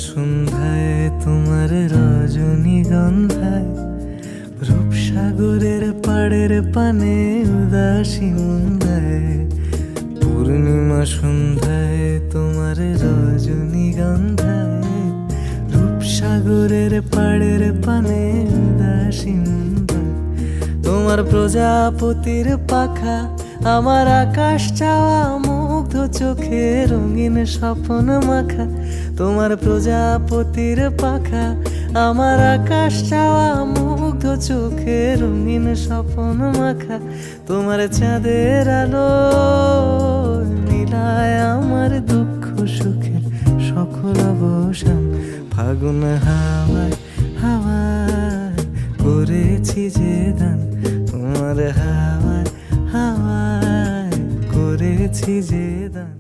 সন্ধ্যায় তোমার রজনীগন্ধায় রূপসাগরের পাড়ের পানে উদাসী মুন্দায়। পূর্ণিমা সন্ধ্যায় তোমার রজনীগন্ধায় রূপসাগরের পাড়ের পানে উদাসী মুন্দায়। তোমার প্রজাপতির পাখা আমার আকাশ চাওয়া মুগ্ধ চোখে রঙিন স্বপ্ন মাখা। তোমার প্রজাপতির পাখা আমার আকাশ চাওয়া মুগ্ধ চোখে রঙিন স্বপ্ন মাখা। তোমার চাঁদের আলো মিলায় আমার দুঃখ সুখের সকল অবসান। ফাগুন হাওয়ায় হাওয়ায় করেছি যে দান, তোমার হাওয়ায় হাওয়ায় করেছি যে দান।